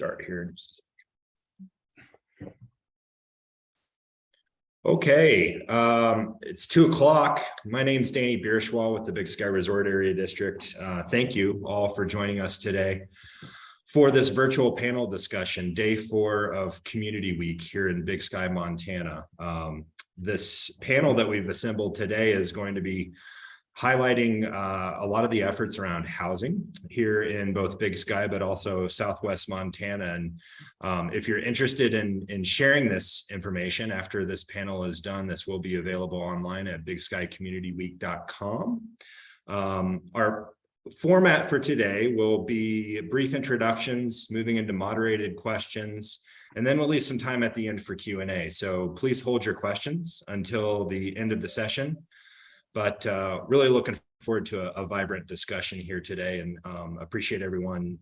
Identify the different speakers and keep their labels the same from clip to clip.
Speaker 1: Start here. Okay, it's 2:00. My name's Danny Bierschwal with the Big Sky Resort Area District. Thank you all for joining us today for this virtual panel discussion, day 4 of Community Week here in Big Sky, Montana. This panel that we've assembled today is going to be highlighting a lot of the efforts around housing here in both Big Sky, but also Southwest Montana. And if you're interested in sharing this information after this panel is done, this will be available online at bigskycommunityweek.com. Our format for today will be brief introductions, moving into moderated questions, and then we'll leave some time at the end for Q&A. So please hold your questions until the end of the session. But really looking forward to a vibrant discussion here today, and appreciate everyone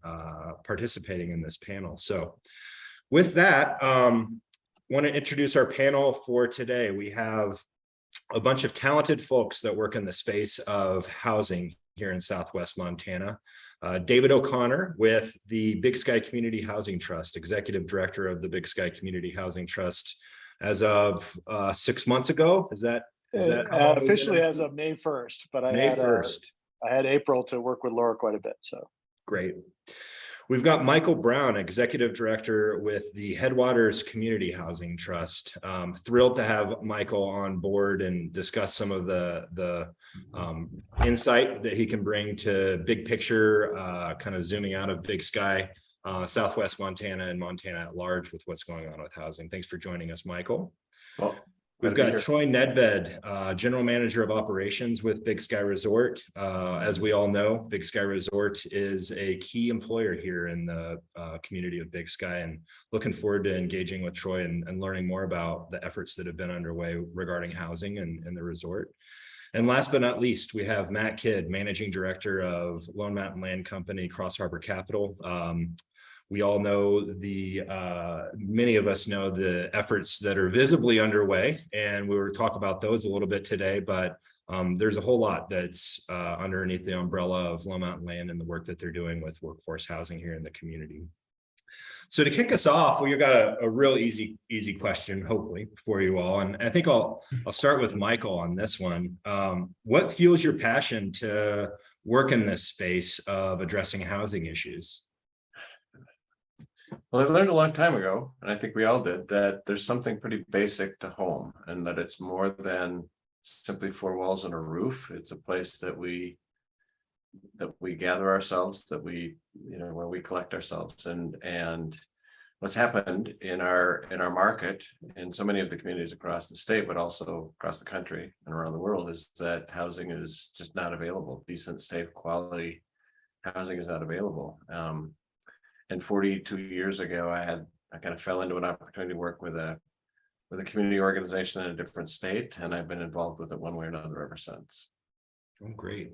Speaker 1: participating in this panel. So with that, want to introduce our panel for today. We have a bunch of talented folks that work in the space of housing here in Southwest Montana. David O'Connor with the Big Sky Community Housing Trust, Executive Director of the Big Sky Community Housing Trust as of 6 months ago. Is that
Speaker 2: officially as of May 1st, but I had April to work with Laura quite a bit. So
Speaker 1: great. We've got Michael Brown, Executive Director with the Headwaters Community Housing Trust. Thrilled to have Michael on board and discuss some of the insight that he can bring to big picture, kind of zooming out of Big Sky, Southwest Montana and Montana at large with what's going on with housing. Thanks for joining us, Michael.
Speaker 3: Well,
Speaker 1: we've got Troy Nedved, General Manager of Operations with Big Sky Resort. As we all know, Big Sky Resort is a key employer here in the community of Big Sky, and looking forward to engaging with Troy and learning more about the efforts that have been underway regarding housing and the resort. And last but not least, we have Matt Kidd, Managing Director of Lone Mountain Land Company, Cross Harbor Capital. We all know many of us know the efforts that are visibly underway, and we will talk about those a little bit today, but there's a whole lot that's underneath the umbrella of Lone Mountain Land and the work that they're doing with workforce housing here in the community. So to kick us off, we've got a real easy question, hopefully, for you all. And I think I'll start with Michael on this one. What fuels your passion to work in this space of addressing housing issues?
Speaker 3: Well, I learned a long time ago, and I think we all did, that there's something pretty basic to home, and that it's more than simply 4 walls and a roof. It's a place that we gather ourselves, that where we collect ourselves. And what's happened in our market, in so many of the communities across the state, but also across the country and around the world, is that housing is just not available. Decent, safe, quality housing is not available. And 42 years ago, I kind of fell into an opportunity to work with a community organization in a different state, and I've been involved with it one way or another ever since.
Speaker 1: Oh, great.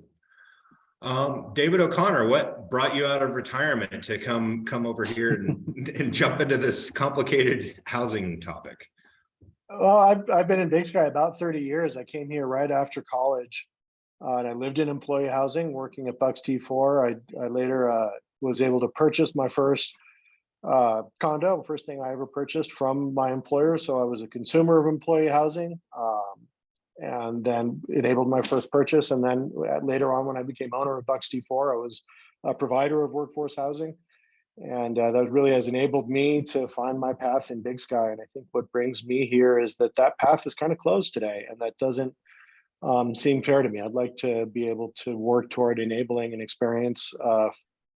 Speaker 1: David O'Connor, what brought you out of retirement to come over here and jump into this complicated housing topic?
Speaker 2: Well, I've been in Big Sky about 30 years. I came here right after college, and I lived in employee housing, working at Bucks T4. I later was able to purchase my first condo, first thing I ever purchased from my employer. So I was a consumer of employee housing, and then enabled my first purchase. And then later on, when I became owner of Bucks T4, I was a provider of workforce housing. And that really has enabled me to find my path in Big Sky. And I think what brings me here is that path is kind of closed today, and that doesn't seem fair to me. I'd like to be able to work toward enabling an experience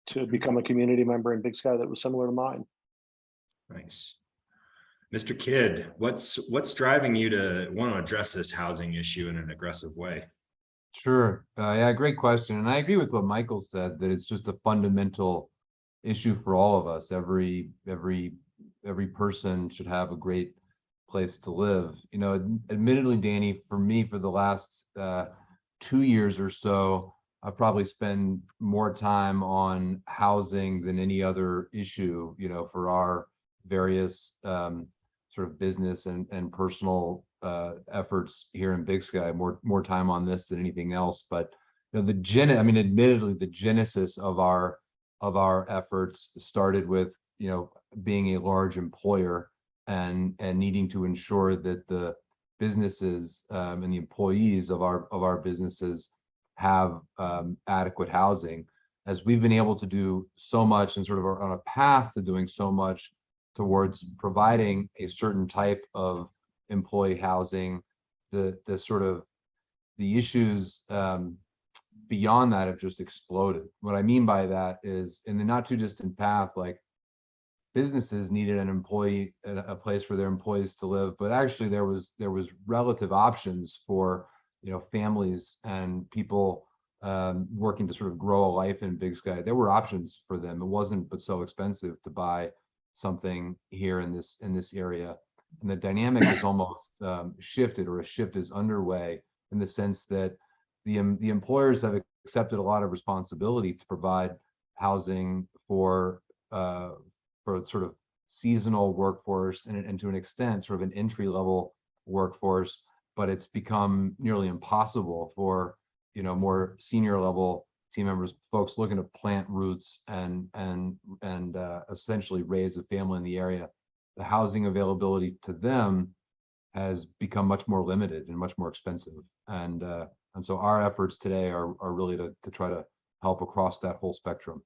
Speaker 2: to become a community member in Big Sky that was similar to mine.
Speaker 1: Nice. Mr. Kidd, what's driving you to want to address this housing issue in an aggressive way?
Speaker 4: Sure. Yeah, great question. And I agree with what Michael said, that it's just a fundamental issue for all of us. Every person should have a great place to live. Admittedly, Danny, for me, for the last 2 years or so, I probably spend more time on housing than any other issue, for our various sort of business and personal efforts here in Big Sky. More time on this than anything else. But admittedly, the genesis of our efforts started with being a large employer and needing to ensure that the businesses and the employees of our businesses have adequate housing, as we've been able to do so much and sort of are on a path to doing so much towards providing a certain type of employee housing. The sort of the issues beyond that have just exploded. What I mean by that is, in the not too distant path, like, businesses needed a place for their employees to live, but actually there was relative options for, you know, families and people working to sort of grow a life in Big Sky. There were options for them. It wasn't but so expensive to buy something here in this area. And the dynamic is almost shifted, or a shift is underway, in the sense that the employers have accepted a lot of responsibility to provide housing for sort of seasonal workforce and to an extent sort of an entry-level workforce, but it's become nearly impossible for, you know, more senior level team members, folks looking to plant roots and essentially raise a family in the area. The housing availability to them has become much more limited and much more expensive. And so our efforts today are really to try to help across that whole spectrum.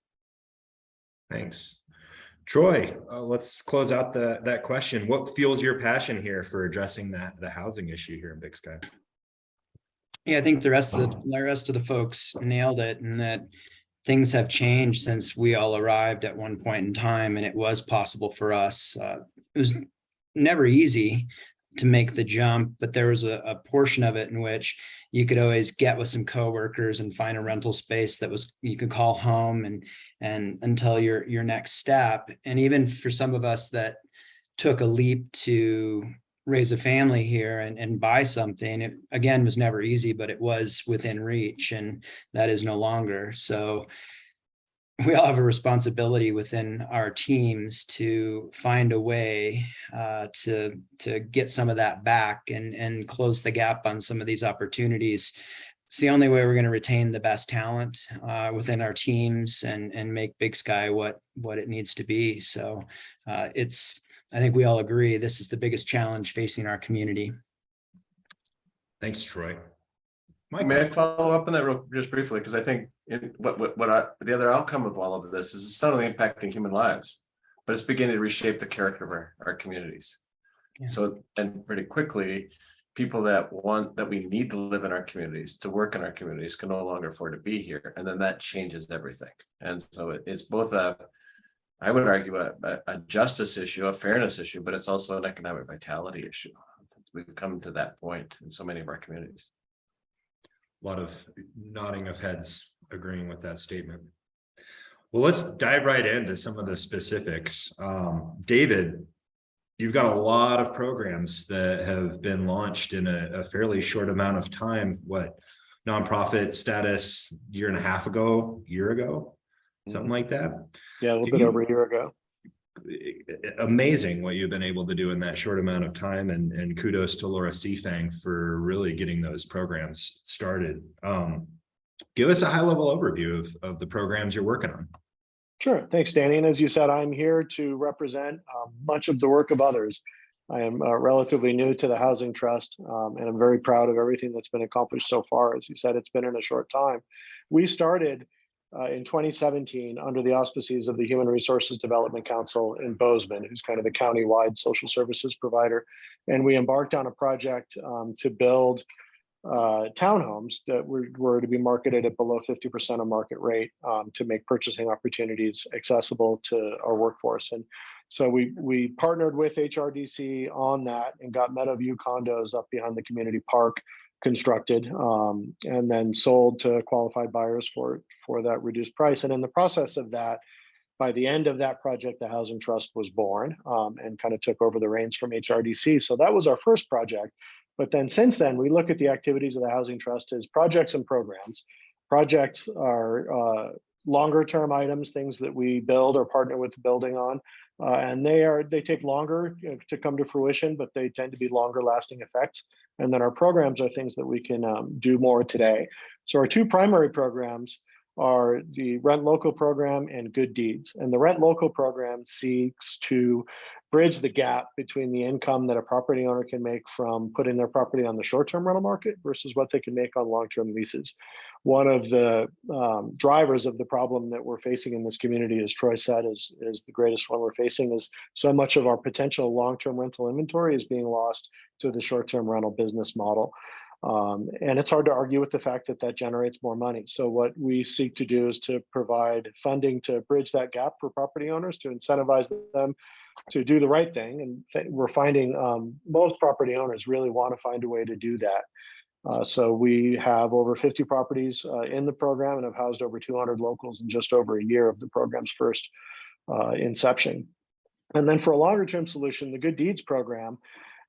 Speaker 1: Thanks. Troy, let's close out that question. What fuels your passion here for addressing the housing issue here in Big Sky?
Speaker 5: Yeah, I think the rest of the folks nailed it, and that things have changed since we all arrived at one point in time, and it was possible for us. It was never easy to make the jump, but there was a portion of it in which you could always get with some coworkers and find a rental space that was, you could call home and until your next step. And even for some of us that took a leap to raise a family here and buy something, it again was never easy, but it was within reach, and that is no longer. So we all have a responsibility within our teams to find a way to get some of that back and close the gap on some of these opportunities. It's the only way we're going to retain the best talent within our teams and make Big Sky what it needs to be. So I think we all agree this is the biggest challenge facing our community.
Speaker 1: Thanks, Troy.
Speaker 3: May I follow up on that just briefly? Because I think the other outcome of all of this is it's not only impacting human lives, but it's beginning to reshape the character of our communities. Yeah. So, and pretty quickly, people that we need to live in our communities, to work in our communities, can no longer afford to be here. And then that changes everything. And so it's both I would argue a justice issue, a fairness issue, but it's also an economic vitality issue. We've come to that point in so many of our communities.
Speaker 1: A lot of nodding of heads agreeing with that statement. Well, let's dive right into some of the specifics. David, you've got a lot of programs that have been launched in a fairly short amount of time. What, nonprofit status year and a half ago, something like that?
Speaker 2: Yeah, a little bit over a year ago.
Speaker 1: Amazing what you've been able to do in that short amount of time, and kudos to Laura Seafang for really getting those programs started. Give us a high-level overview of the programs you're working on.
Speaker 2: Sure, thanks, Danny. And as you said, I'm here to represent much of the work of others. I am relatively new to the Housing Trust, and I'm very proud of everything that's been accomplished so far. As you said, it's been in a short time. We started in 2017 under the auspices of the Human Resources Development Council in Bozeman, who's kind of the county-wide social services provider. And we embarked on a project to build townhomes that were to be marketed at below 50% of market rate to make purchasing opportunities accessible to our workforce. And so we partnered with HRDC on that and got Meadowview condos up behind the community park constructed and then sold to qualified buyers for that reduced price. And in the process of that, by the end of that project, the Housing Trust was born and kind of took over the reins from HRDC. So that was our first project. But then since then, we look at the activities of the Housing Trust as projects and programs. Projects are longer term items, things that we build or partner with the building on. And they take longer to come to fruition, but they tend to be longer lasting effects. And then our programs are things that we can do more today. So our two primary programs are the Rent Local program and Good Deeds. And the Rent Local program seeks to bridge the gap between the income that a property owner can make from putting their property on the short-term rental market versus what they can make on long-term leases. One of the drivers of the problem that we're facing in this community, as Troy said, is the greatest one we're facing, is so much of our potential long-term rental inventory is being lost to the short-term rental business model. And it's hard to argue with the fact that that generates more money. So what we seek to do is to provide funding to bridge that gap for property owners, to incentivize them to do the right thing. And we're finding most property owners really want to find a way to do that. So we have over 50 properties in the program and have housed over 200 locals in just over a year of the program's first inception. And then for a longer term solution, the Good Deeds program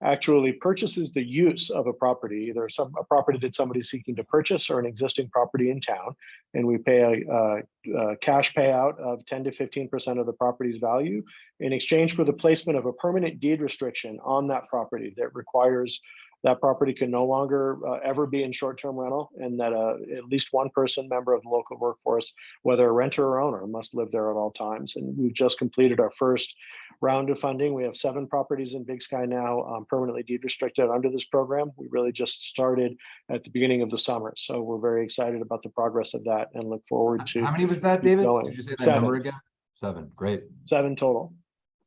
Speaker 2: actually purchases the use of a property, either a property that somebody's seeking to purchase or an existing property in town. And we pay a cash payout of 10 to 15% of the property's value in exchange for the placement of a permanent deed restriction on that property that requires that property can no longer ever be in short-term rental, and that at least one person, member of the local workforce, whether a renter or owner, must live there at all times. And we've just completed our first round of funding. We have 7 properties in Big Sky now permanently deed restricted under this program. We really just started at the beginning of the summer. So we're very excited about the progress of that and look forward to—
Speaker 4: How many was that,
Speaker 2: keep
Speaker 4: David?
Speaker 2: going.
Speaker 4: Did you say that
Speaker 2: 7.
Speaker 4: number again? 7, great.
Speaker 2: 7 total.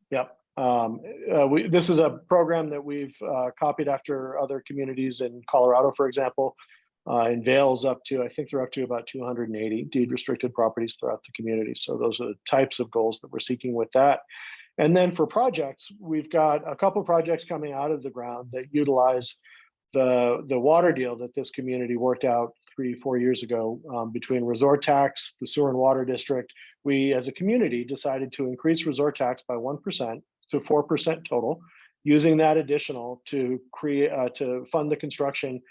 Speaker 2: Yep. This is a program that we've copied after other communities in Colorado, for example. In Vail's up to, I think they're up to about 280 deed restricted properties throughout the community. So those are the types of goals that we're seeking with that. And then for projects, we've got a couple of projects coming out of the ground that utilize the water deal that this community worked out 3-4 years ago between resort tax, the sewer and water district. We, as a community, decided to increase resort tax by 1% to 4% total, using that additional to create to fund the construction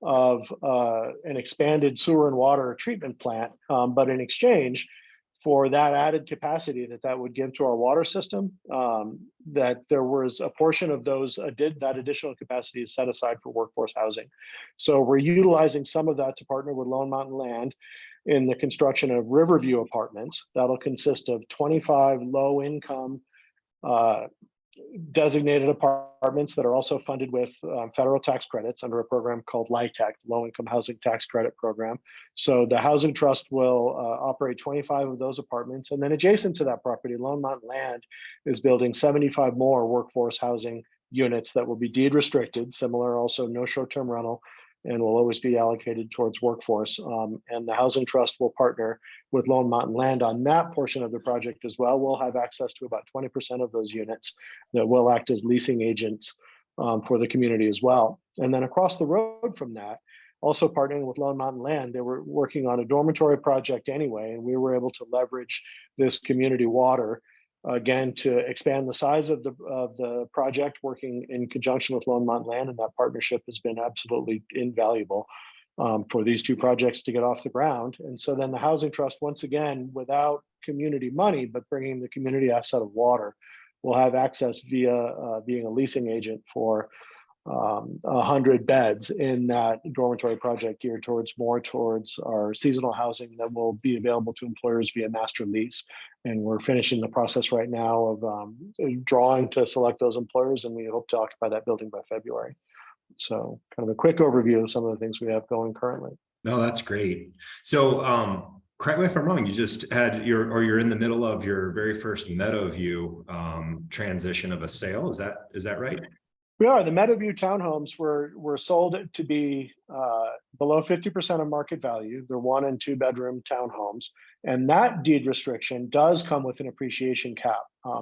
Speaker 2: of an expanded sewer and water treatment plant. But in exchange for that added capacity that would give to our water system, that there was a portion of that additional capacity is set aside for workforce housing. So we're utilizing some of that to partner with Lone Mountain Land in the construction of Riverview Apartments. That'll consist of 25 low-income designated apartments that are also funded with federal tax credits under a program called LIHTC, Low Income Housing Tax Credit Program. So the Housing Trust will operate 25 of those apartments. And then adjacent to that property, Lone Mountain Land is building 75 more workforce housing units that will be deed restricted, similar also no short-term rental, and will always be allocated towards workforce. And the Housing Trust will partner with Lone Mountain Land on that portion of the project as well. We'll have access to about 20% of those units that will act as leasing agents for the community as well. And then across the road from that, also partnering with Lone Mountain Land, they were working on a dormitory project anyway, and we were able to leverage this community water again to expand the size of the project, working in conjunction with Lone Mountain Land, and that partnership has been absolutely invaluable for these 2 projects to get off the ground. And so then the Housing Trust, once again, without community money, but bringing the community asset of water, will have access via being a leasing agent for 100 beds in that dormitory project geared more towards our seasonal housing that will be available to employers via master lease. And we're finishing the process right now of drawing to select those employers, and we hope to occupy that building by February. So kind of a quick overview of some of the things we have going currently.
Speaker 1: No, that's great. So correct me if I'm wrong, you just had you're in the middle of your very first Meadowview transition of a sale. Is that right?
Speaker 2: We are. The Meadowview townhomes were sold to be below 50% of market value. They're 1 and 2 bedroom townhomes. And that deed restriction does come with an appreciation cap.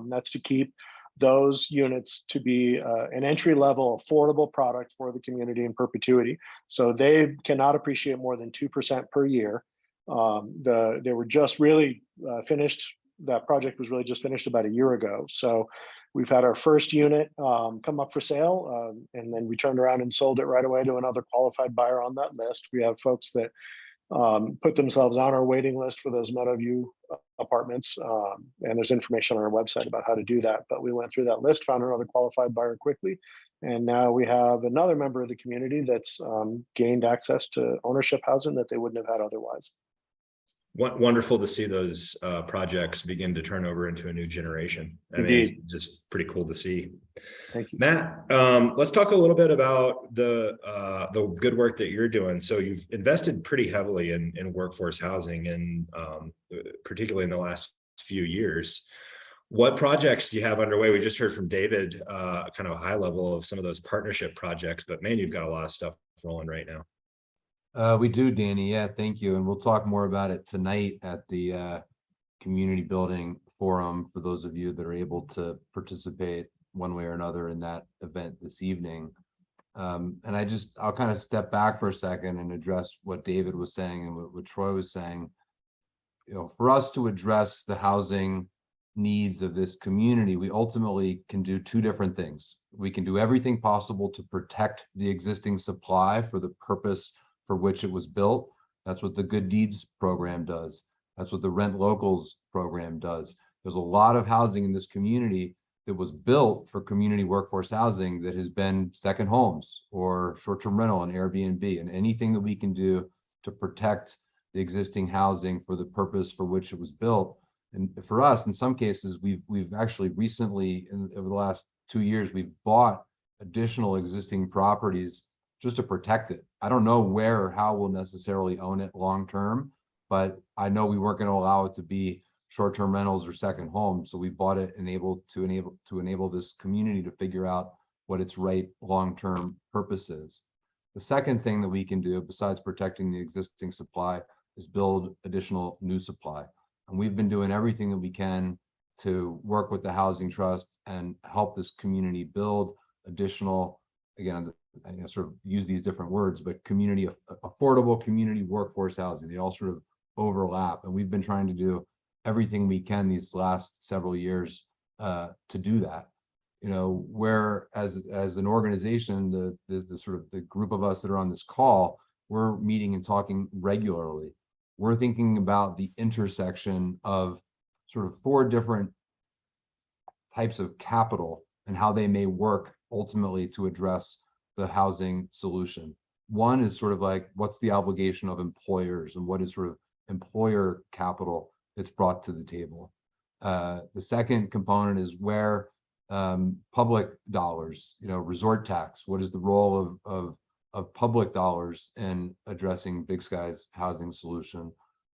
Speaker 2: That's to keep those units to be an entry level affordable product for the community in perpetuity. So they cannot appreciate more than 2% per year. They were just really finished. That project was really just finished about a year ago. So we've had our first unit come up for sale, and then we turned around and sold it right away to another qualified buyer on that list. We have folks that put themselves on our waiting list for those Meadowview apartments, and there's information on our website about how to do that. But we went through that list, found another qualified buyer quickly, and now we have another member of the community that's gained access to ownership housing that they wouldn't have had otherwise.
Speaker 1: Wonderful to see those projects begin to turn over into a new generation. I mean,
Speaker 2: Indeed.
Speaker 1: it's just pretty cool to see.
Speaker 2: Thank you.
Speaker 1: Matt, let's talk a little bit about the good work that you're doing. So you've invested pretty heavily in workforce housing, and particularly in the last few years. What projects do you have underway? We just heard from David, kind of a high level of some of those partnership projects, but man, you've got a lot of stuff rolling right now.
Speaker 4: We do, Danny. Yeah, thank you. And we'll talk more about it tonight at the community building forum for those of you that are able to participate one way or another in that event this evening. And I'll kind of step back for a second and address what David was saying and what Troy was saying. You know, for us to address the housing needs of this community, we ultimately can do two different things. We can do everything possible to protect the existing supply for the purpose for which it was built. That's what the Good Deeds program does. That's what the Rent Locals program does. There's a lot of housing in this community that was built for community workforce housing that has been second homes or short-term rental and Airbnb, and anything that we can do to protect the existing housing for the purpose for which it was built. And for us, in some cases, we've actually recently, over the last 2 years, we've bought additional existing properties just to protect it. I don't know where or how we'll necessarily own it long term, but I know we weren't going to allow it to be short-term rentals or second homes. So we bought it to enable this community to figure out what its right long-term purpose is. The second thing that we can do, besides protecting the existing supply, is build additional new supply. And we've been doing everything that we can to work with the Housing Trust and help this community build additional, again, I sort of use these different words, but affordable community workforce housing. They all sort of overlap. And we've been trying to do everything we can these last several years to do that. You know, where as an organization, the sort of the group of us that are on this call, we're meeting and talking regularly. We're thinking about the intersection of sort of 4 different types of capital and how they may work ultimately to address the housing solution. One is sort of like, what's the obligation of employers and what is sort of employer capital that's brought to the table. The second component is where public dollars, you know, resort tax, what is the role of public dollars in addressing Big Sky's housing solution?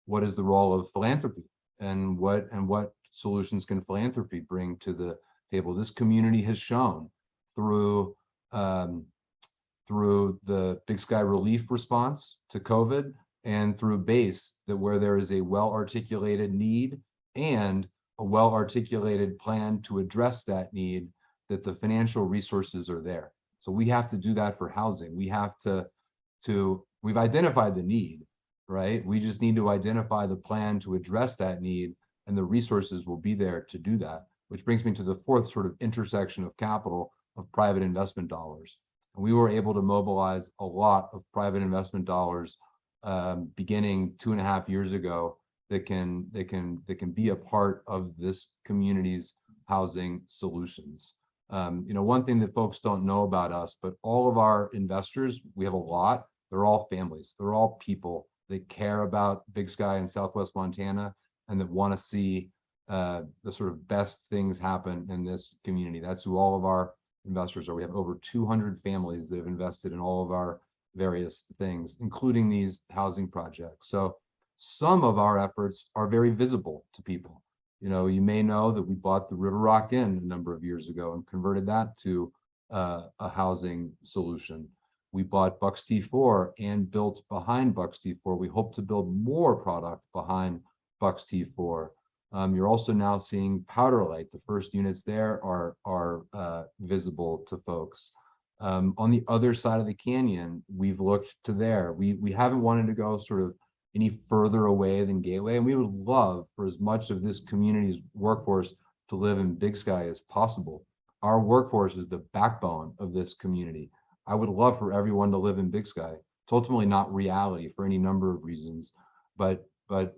Speaker 4: What is the role of philanthropy, and what solutions can philanthropy bring to the table? This community has shown through the Big Sky relief response to COVID and through BASE that where there is a well-articulated need and a well-articulated plan to address that need, that the financial resources are there. So we have to do that for housing. We have we've identified the need, right? We just need to identify the plan to address that need, and the resources will be there to do that, which brings me to the fourth sort of intersection of capital, of private investment dollars. And we were able to mobilize a lot of private investment dollars beginning 2.5 years ago that can be a part of this community's housing solutions. You know, one thing that folks don't know about us, but all of our investors, we have a lot, they're all families, they're all people that care about Big Sky in Southwest Montana and that want to see the sort of best things happen in this community. That's who all of our investors are. We have over 200 families that have invested in all of our various things, including these housing projects. So some of our efforts are very visible to people. You know, you may know that we bought the River Rock Inn a number of years ago and converted that to a housing solution. We bought Bucks T4 and built behind Bucks T4. We hope to build more product behind Bucks T4. You're also now seeing Powder Light. The first units there are visible to folks. On the other side of the canyon, we've looked to there. We haven't wanted to go sort of any further away than Gateway, and we would love for as much of this community's workforce to live in Big Sky as possible. Our workforce is the backbone of this community. I would love for everyone to live in Big Sky. It's ultimately not reality for any number of reasons, but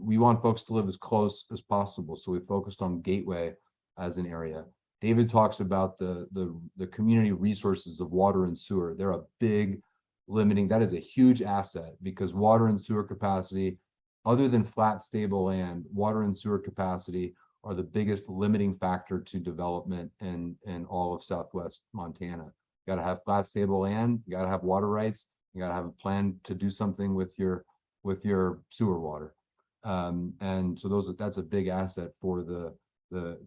Speaker 4: we want folks to live as close as possible. So we focused on Gateway as an area. David talks about the community resources of water and sewer. They're a big limiting, that is a huge asset, because water and sewer capacity other than flat, stable land, water and sewer capacity are the biggest limiting factor to development in all of Southwest Montana. You gotta have flat, stable land, you gotta have water rights, you gotta have a plan to do something with your sewer water. And so that's a big asset for the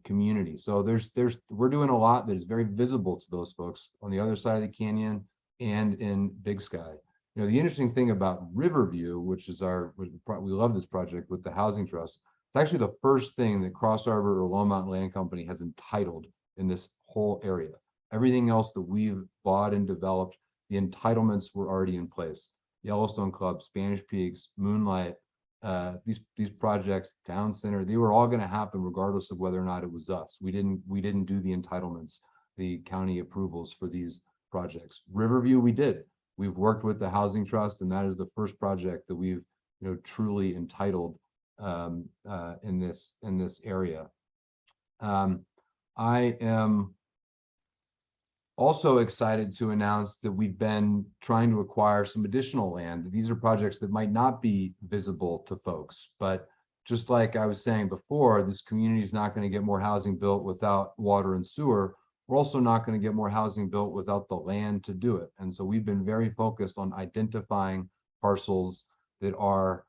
Speaker 4: community. So we're doing a lot that is very visible to those folks on the other side of the canyon and in Big Sky. You know, the interesting thing about Riverview, which is we love this project with the Housing Trust. It's actually the first thing that Cross Harbor or Longmont Land Company has entitled in this whole area. Everything else that we've bought and developed, the entitlements were already in place. Yellowstone Club, Spanish Peaks, Moonlight, these projects, Town Center, they were all going to happen regardless of whether or not it was us. We didn't do the entitlements, the county approvals for these projects. Riverview, we did. We've worked with the Housing Trust, and that is the first project that we've truly entitled in this area. I am also excited to announce that we've been trying to acquire some additional land. These are projects that might not be visible to folks, but just like I was saying before, this community is not going to get more housing built without water and sewer. We're also not going to get more housing built without the land to do it. And so we've been very focused on identifying parcels that are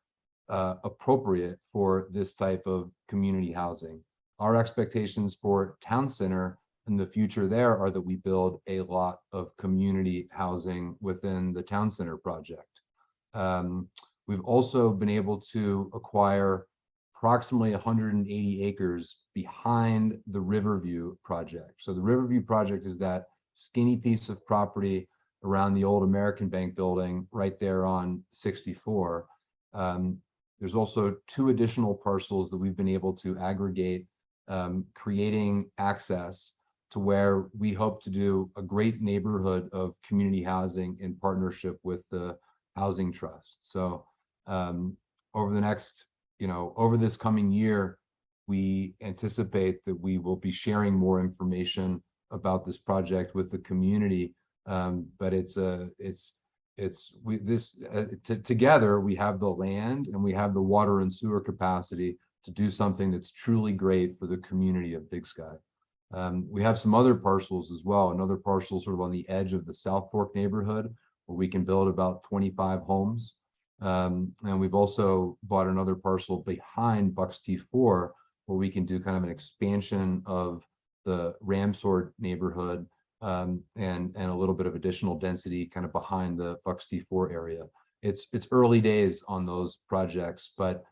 Speaker 4: appropriate for this type of community housing. Our expectations for Town Center in the future there are that we build a lot of community housing within the Town Center project. We've also been able to acquire approximately 180 acres behind the Riverview project. So the Riverview project is that skinny piece of property around the old American Bank building right there on 64. There's also 2 additional parcels that we've been able to aggregate, creating access to where we hope to do a great neighborhood of community housing in partnership with the Housing Trust. So over the next, over this coming year, we anticipate that we will be sharing more information about this project with the community. But together we have the land and we have the water and sewer capacity to do something that's truly great for the community of Big Sky. We have some other parcels as well, another parcel sort of on the edge of the South Fork neighborhood where we can build about 25 homes. And we've also bought another parcel behind Bucks T4 where we can do kind of an expansion of the Ramsord neighborhood and a little bit of additional density kind of behind the Bucks T4 area. It's early days on those projects, but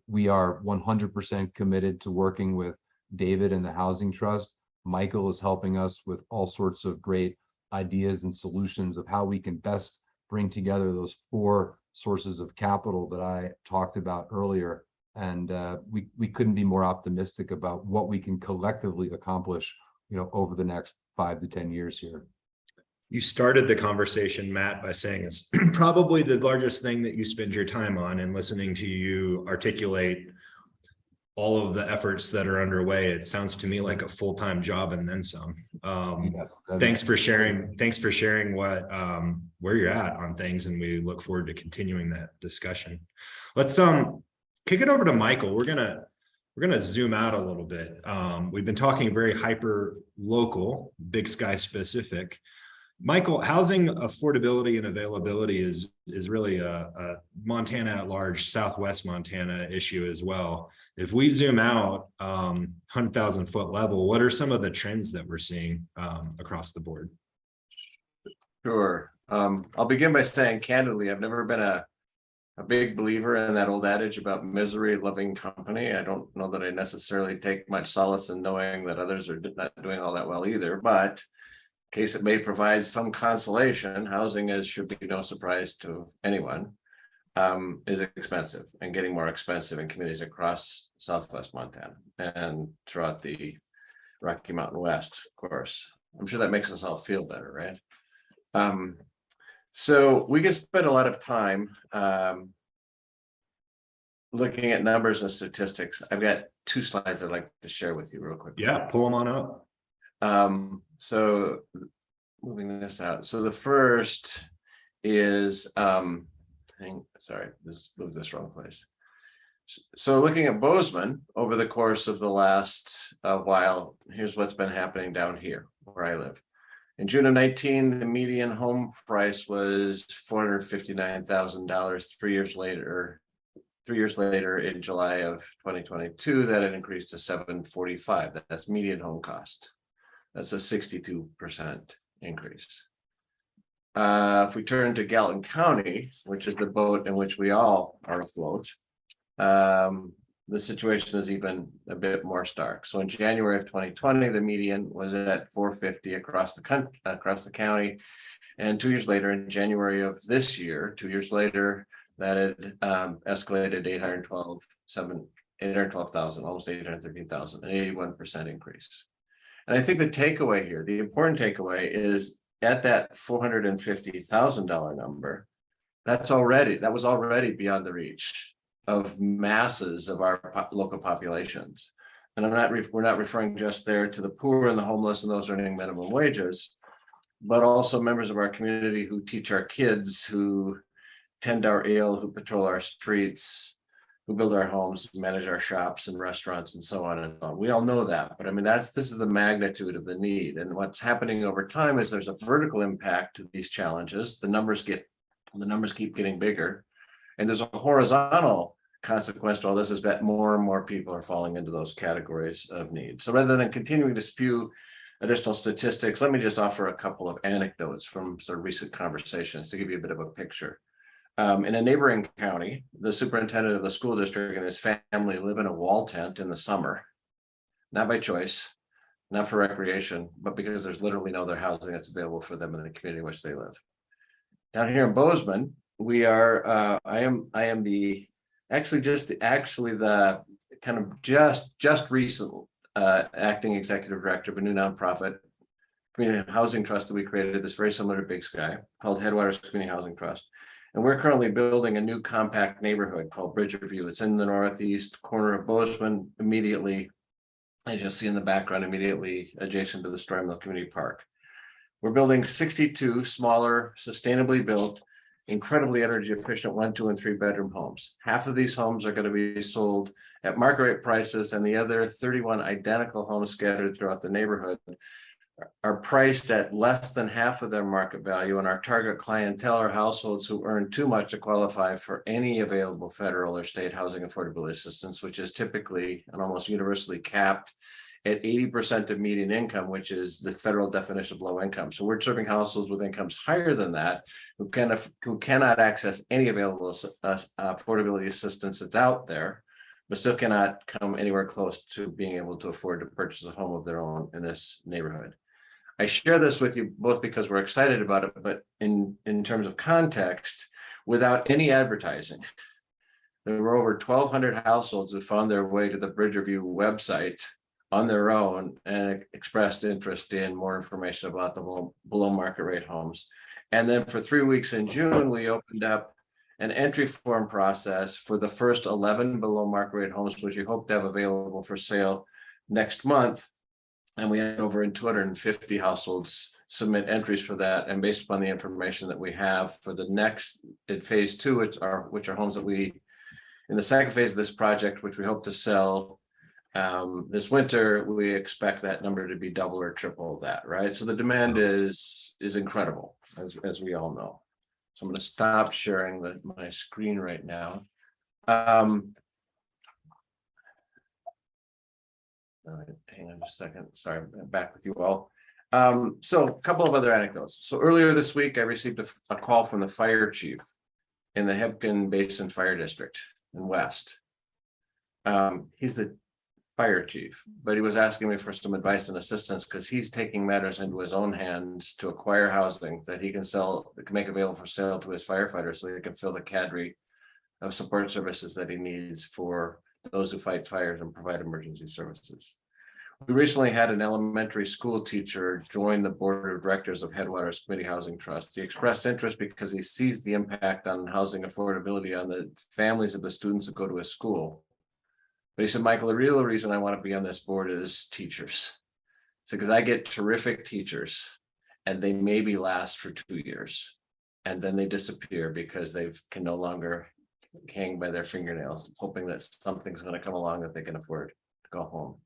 Speaker 4: we are 100% committed to working with David and the Housing Trust. Michael is helping us with all sorts of great ideas and solutions of how we can best bring together those 4 sources of capital that I talked about earlier. And we couldn't be more optimistic about what we can collectively accomplish, over the next 5 to 10 years here.
Speaker 1: You started the conversation, Matt, by saying it's probably the largest thing that you spend your time on, and listening to you articulate all of the efforts that are underway, it sounds to me like a full-time job and then some.
Speaker 4: Yes,
Speaker 1: Thanks for sharing what where you're at on things, and we look forward to continuing that discussion. Let's kick it over to Michael. We're gonna zoom out a little bit. We've been talking very hyper local, Big Sky specific. Michael, housing affordability and availability is really a Montana at large, Southwest Montana issue as well. If we zoom out 100,000 foot level, what are some of the trends that we're seeing across the board?
Speaker 3: Sure. I'll begin by saying candidly, I've never been a big believer in that old adage about misery loving company. I don't know that I necessarily take much solace in knowing that others are not doing all that well either, but in case it may provide some consolation, housing, as should be no surprise to anyone, is expensive and getting more expensive in communities across Southwest Montana and throughout the Rocky Mountain West, of course. I'm sure that makes us all feel better, right? So we can spend a lot of time looking at numbers and statistics. I've got 2 slides I'd like to share with you real quick.
Speaker 1: Yeah, pull them on up.
Speaker 3: So moving this out. So the first is, sorry, this moved this wrong place. So looking at Bozeman over the course of the last while, here's what's been happening down here where I live. In June of 19, the median home price was $459,000. 3 years later, in July of 2022, that had increased to $745,000. That's median home cost. That's a 62% increase. If we turn to Gallatin County, which is the boat in which we all are afloat, the situation is even a bit more stark. So in January of 2020, the median was at $450,000 across the county. And 2 years later, in January of this year, 2 years later, that had escalated to $812,000, almost $813,000, an 81% increase. And I think the takeaway here, the important takeaway is at that $450,000 number, that was already beyond the reach of masses of our local populations. And we're not referring just there to the poor and the homeless and those earning minimum wages, but also members of our community who teach our kids, who tend our ill, who patrol our streets, who build our homes, manage our shops and restaurants and so on and so on. We all know that, but I mean, this is the magnitude of the need. And what's happening over time is there's a vertical impact to these challenges. The numbers keep getting bigger. And there's a horizontal consequence to all this is that more and more people are falling into those categories of need. So rather than continuing to spew additional statistics, let me just offer a couple of anecdotes from sort of recent conversations to give you a bit of a picture. In a neighboring county, the superintendent of the school district and his family live in a wall tent in the summer, not by choice, not for recreation, but because there's literally no other housing that's available for them in the community in which they live. Down here in Bozeman, we are, I am the kind of just recent acting executive director of a new nonprofit community housing trust that we created that's very similar to Big Sky, called Headwaters Community Housing Trust. And we're currently building a new compact neighborhood called Bridgerview. It's in the northeast corner of Bozeman, immediately, as you'll see in the background, immediately adjacent to the Story Mill Community Park. We're building 62 smaller, sustainably built, incredibly energy efficient 1, 2, and 3 bedroom homes. Half of these homes are going to be sold at market rate prices, and the other 31 identical homes scattered throughout the neighborhood are priced at less than half of their market value. And our target clientele are households who earn too much to qualify for any available federal or state housing affordability assistance, which is typically and almost universally capped at 80% of median income, which is the federal definition of low income. So we're serving households with incomes higher than that, who cannot access any available affordability assistance that's out there, but still cannot come anywhere close to being able to afford to purchase a home of their own in this neighborhood. I share this with you both because we're excited about it, but in terms of context, without any advertising, there were over 1,200 households who found their way to the Bridgerview website on their own and expressed interest in more information about the below market rate homes. And then for 3 weeks in June, we opened up an entry form process for the first 11 below market rate homes, which we hope to have available for sale next month. And we had over 250 households submit entries for that. And based upon the information that we have for the next in phase 2, which are homes that we, in the second phase of this project, which we hope to sell this winter, we expect that number to be double or triple that, right? So the demand is incredible, as we all know. So I'm going to stop sharing my screen right now. Hang on just a second. Sorry, I'm back with you all. So a couple of other anecdotes. So earlier this week, I received a call from the fire chief in the Hebgen Basin Fire District in West. He's the fire chief, but he was asking me for some advice and assistance because he's taking matters into his own hands to acquire housing that he can make available for sale to his firefighters so he can fill the cadre of support services that he needs for those who fight fires and provide emergency services. We recently had an elementary school teacher join the board of directors of Headwaters Community Housing Trust. He expressed interest because he sees the impact on housing affordability on the families of the students that go to his school. But he said, Michael, the real reason I want to be on this board is teachers. So because I get terrific teachers and they maybe last for 2 years and then they disappear because they can no longer hang by their fingernails, hoping that something's gonna come along that they can afford to go home.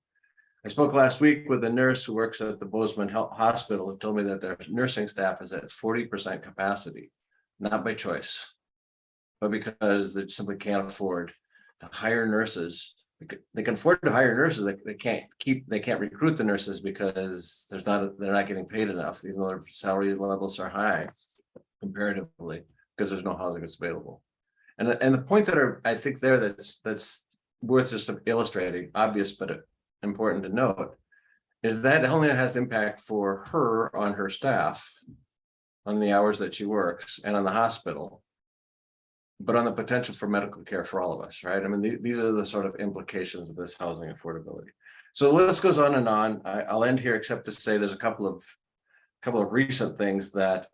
Speaker 3: I spoke last week with a nurse who works at the Bozeman Hospital, who told me that their nursing staff is at 40% capacity, not by choice, but because they simply can't afford to hire nurses. They can afford to hire nurses, they can't recruit the nurses because they're not getting paid enough, even though their salary levels are high comparatively, because there's no housing that's available. And the points that are, I think that's worth just illustrating, obvious but important to note, is that only has impact for her on her staff, on the hours that she works and on the hospital, but on the potential for medical care for all of us, right? I mean, these are the sort of implications of this housing affordability. So the list goes on and on. I'll end here except to say there's a couple of recent things that,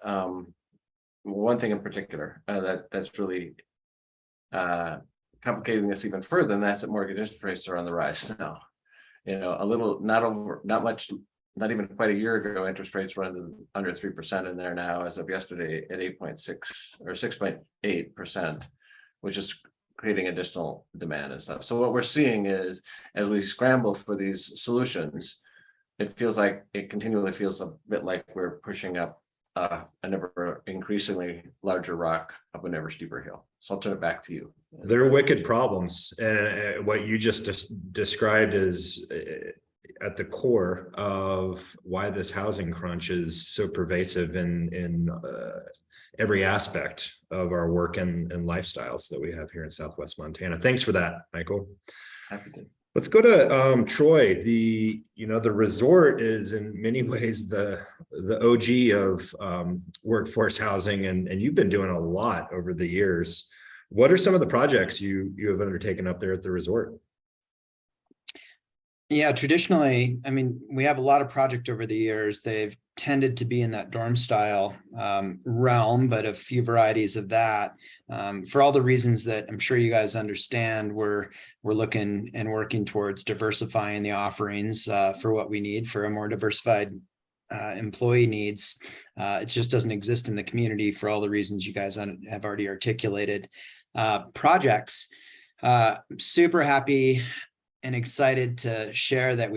Speaker 3: one thing in particular that's really complicating this even further, and that's that mortgage interest rates are on the rise now. You know, not even quite a year ago, interest rates were under 3%, and they're now, as of yesterday, at 8.6 or 6.8%, which is creating additional demand and stuff. So what we're seeing is, as we scramble for these solutions, it continually feels a bit like we're pushing up a never increasingly larger rock up a never steeper hill. So I'll turn it back to you.
Speaker 1: They're wicked problems, and what you just described is at the core of why this housing crunch is so pervasive in every aspect of our work and lifestyles that we have here in Southwest Montana. Thanks for that, Michael.
Speaker 3: Happy to.
Speaker 1: Let's go to Troy. The resort is in many ways the OG of workforce housing, and you've been doing a lot over the years. What are some of the projects you have undertaken up there at the resort?
Speaker 5: Yeah, traditionally, I mean, we have a lot of project over the years. They've tended to be in that dorm style realm, but a few varieties of that. For all the reasons that I'm sure you guys understand, we're looking and working towards diversifying the offerings for what we need for a more diversified employee needs. It just doesn't exist in the community for all the reasons you guys have already articulated. Projects, super happy and excited to share that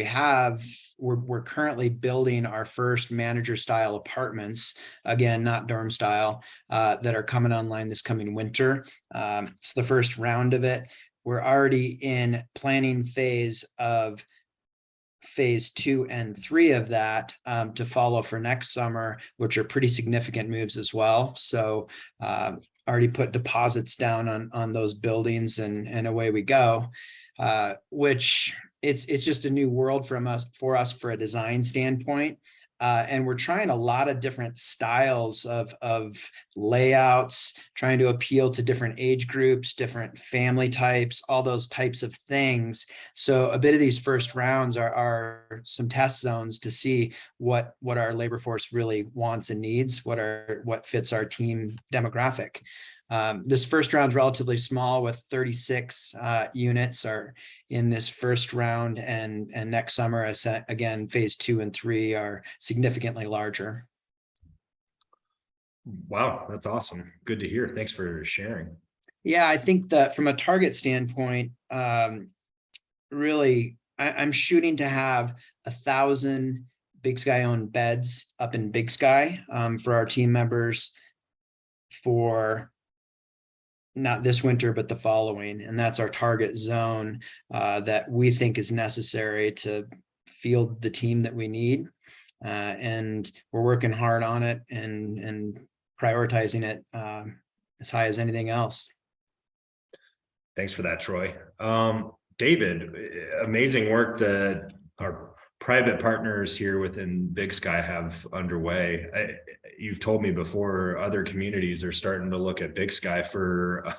Speaker 5: we're currently building our first manager style apartments, again, not dorm style, that are coming online this coming winter. It's the first round of it. We're already in planning phase of phase 2 and 3 of that to follow for next summer, which are pretty significant moves as well. So already put deposits down on those buildings, and away we go. Which it's just a new world for us for a design standpoint. And we're trying a lot of different styles of layouts, trying to appeal to different age groups, different family types, all those types of things. So a bit of these first rounds are some test zones to see what our labor force really wants and needs, what fits our team demographic. This first round is relatively small, with 36 units are in this first round, and next summer, again, phase 2 and 3 are significantly larger.
Speaker 1: Wow, that's awesome. Good to hear. Thanks for sharing.
Speaker 5: Yeah, I think that from a target standpoint, really, I'm shooting to have 1,000 Big Sky owned beds up in Big Sky for our team members for not this winter, but the following. And that's our target zone that we think is necessary to field the team that we need. And we're working hard on it and prioritizing it as high as anything else.
Speaker 1: Thanks for that, Troy. David, amazing work that our private partners here within Big Sky have underway. You've told me before, other communities are starting to look at Big Sky for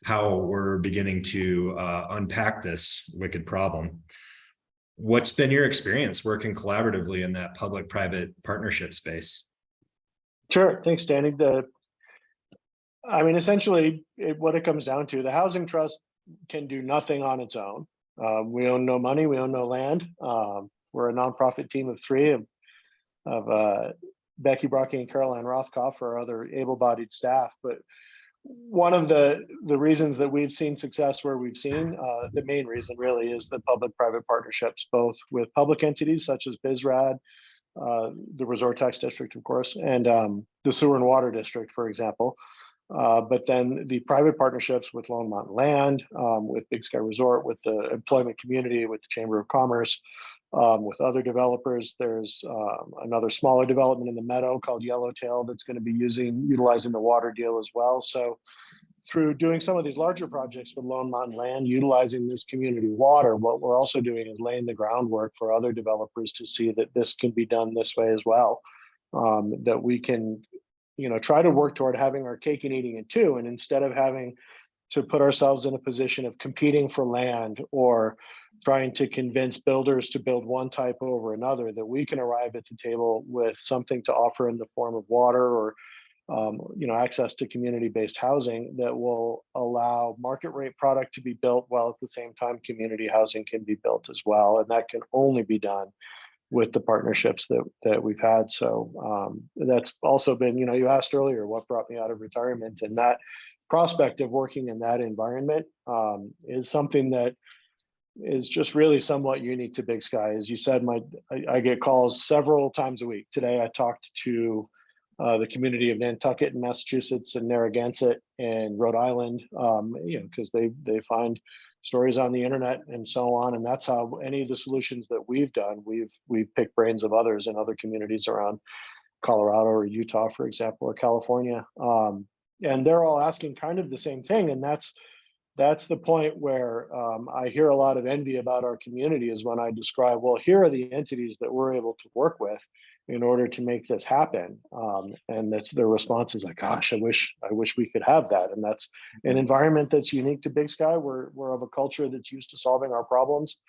Speaker 1: how we're beginning to unpack this wicked problem. What's been your experience working collaboratively in that public-private partnership space?
Speaker 2: Sure, thanks, Danny. Essentially, what it comes down to, the Housing Trust can do nothing on its own. We own no money, we own no land. We're a nonprofit team of 3 of Becky Brocky and Caroline Rothkopf, our other able-bodied staff. But one of the reasons that we've seen success where we've seen, the main reason really is the public-private partnerships, both with public entities such as BizRad, the Resort Tax District, of course, and the Sewer and Water District, for example. But then the private partnerships with Lone Mountain Land, with Big Sky Resort, with the employment community, with the Chamber of Commerce, with other developers. There's another smaller development in the Meadow called Yellowtail that's going to be utilizing the water deal as well. So through doing some of these larger projects with Lone Mountain Land, utilizing this community water, what we're also doing is laying the groundwork for other developers to see that this can be done this way as well. That we can, try to work toward having our cake and eating it too. And instead of having to put ourselves in a position of competing for land or trying to convince builders to build one type over another, that we can arrive at the table with something to offer in the form of water or access to community-based housing that will allow market rate product to be built while at the same time community housing can be built as well. And that can only be done with the partnerships that we've had. So that's also been, you asked earlier what brought me out of retirement, and that prospect of working in that environment is something that is just really somewhat unique to Big Sky. As you said, I get calls several times a week. Today I talked to the community of Nantucket in Massachusetts and Narragansett in Rhode Island, because they find stories on the internet and so on. And that's how any of the solutions that we've done, we've picked brains of others in other communities around Colorado or Utah, for example, or California. And they're all asking kind of the same thing. And that's the point where I hear a lot of envy about our community is when I describe, well, here are the entities that we're able to work with in order to make this happen. And that's their response is like, gosh, I wish we could have that. And that's an environment that's unique to Big Sky. We're of a culture that's used to solving our problems.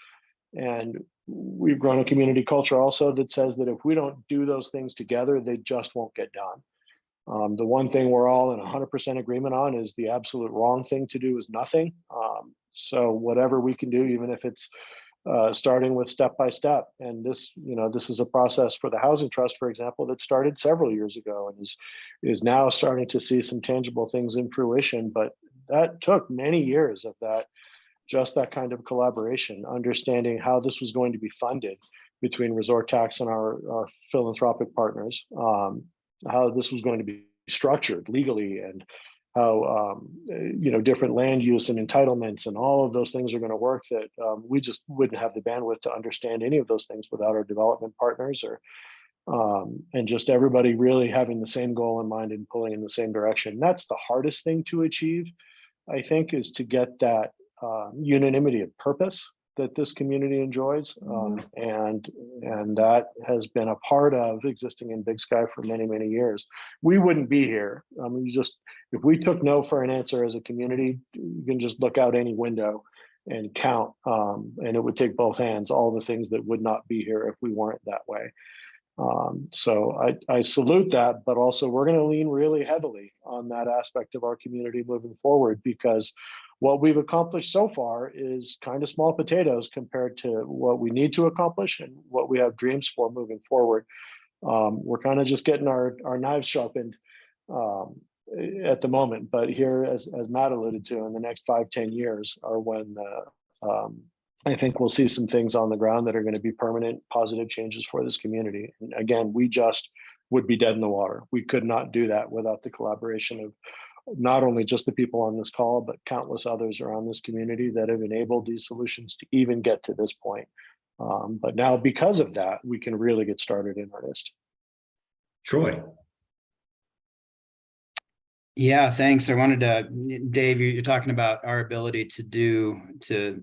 Speaker 2: And we've grown a community culture also that says that if we don't do those things together, they just won't get done. The one thing we're all in 100% agreement on is the absolute wrong thing to do is nothing. So whatever we can do, even if it's starting with step by step. And this is a process for the Housing Trust, for example, that started several years ago and is now starting to see some tangible things in fruition. But that took many years of that kind of collaboration, understanding how this was going to be funded between Resort Tax and our philanthropic partners, how this was going to be structured legally, and how different land use and entitlements and all of those things are going to work, that we just wouldn't have the bandwidth to understand any of those things without our development partners, or and just everybody really having the same goal in mind and pulling in the same direction. That's the hardest thing to achieve, I think, is to get that unanimity of purpose that this community enjoys. And that has been a part of existing in Big Sky for many, many years. We wouldn't be here. If we took no for an answer as a community, you can just look out any window and count, and it would take both hands, all the things that would not be here if we weren't that way. So I salute that, but also we're going to lean really heavily on that aspect of our community moving forward, because what we've accomplished so far is kind of small potatoes compared to what we need to accomplish and what we have dreams for moving forward. We're kind of just getting our knives sharpened at the moment, but here, as Matt alluded to, in the next 5-10 years are when I think we'll see some things on the ground that are going to be permanent, positive changes for this community. And again, we just would be dead in the water. We could not do that without the collaboration of not only just the people on this call, but countless others around this community that have enabled these solutions to even get to this point. But now, because of that, we can really get started in earnest.
Speaker 1: Troy.
Speaker 5: Yeah, thanks. I wanted to, Dave, you're talking about our ability to do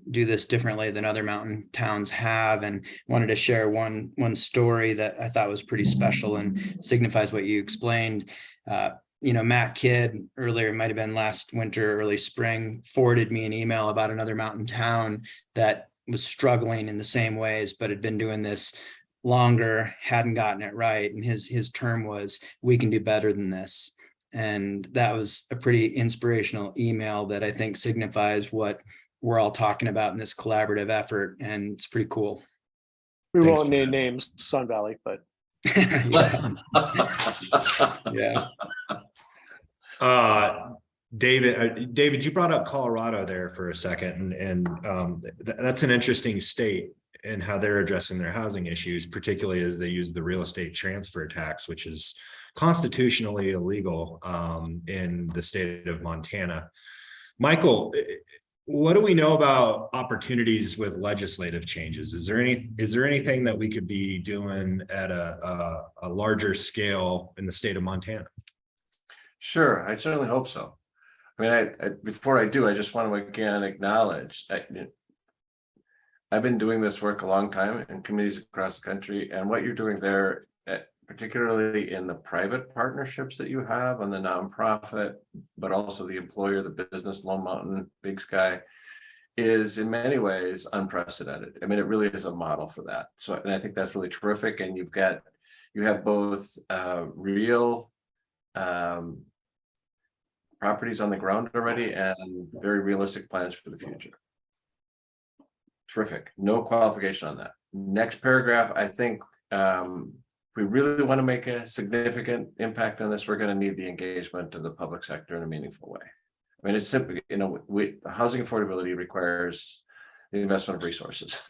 Speaker 5: this differently than other mountain towns have, and wanted to share one story that I thought was pretty special and signifies what you explained. Matt Kidd earlier, it might have been last winter, early spring, forwarded me an email about another mountain town that was struggling in the same ways, but had been doing this longer, hadn't gotten it right. And his term was, "We can do better than this." And that was a pretty inspirational email that I think signifies what we're all talking about in this collaborative effort. And it's pretty cool.
Speaker 2: We
Speaker 1: Thanks
Speaker 2: won't
Speaker 1: for
Speaker 2: name
Speaker 1: that.
Speaker 2: names, Sun Valley, but
Speaker 5: Yeah.
Speaker 1: Uh, David, you brought up Colorado there for a second, and that's an interesting state and how they're addressing their housing issues, particularly as they use the real estate transfer tax, which is constitutionally illegal in the state of Montana. Michael, what do we know about opportunities with legislative changes? Is there anything that we could be doing at a larger scale in the state of Montana?
Speaker 3: Sure, I certainly hope so. I mean, I before I do, I just want to again acknowledge I've been doing this work a long time in communities across the country, and what you're doing there, particularly in the private partnerships that you have on the nonprofit, but also the employer, the business, Lone Mountain, Big Sky, is in many ways unprecedented. I mean, it really is a model for that. So, and I think that's really terrific. And you have both real properties on the ground already and very realistic plans for the future. Terrific. No qualification on that. Next paragraph, I think we really want to make a significant impact on this, we're going to need the engagement of the public sector in a meaningful way. I mean, it's simply, housing affordability requires the investment of resources.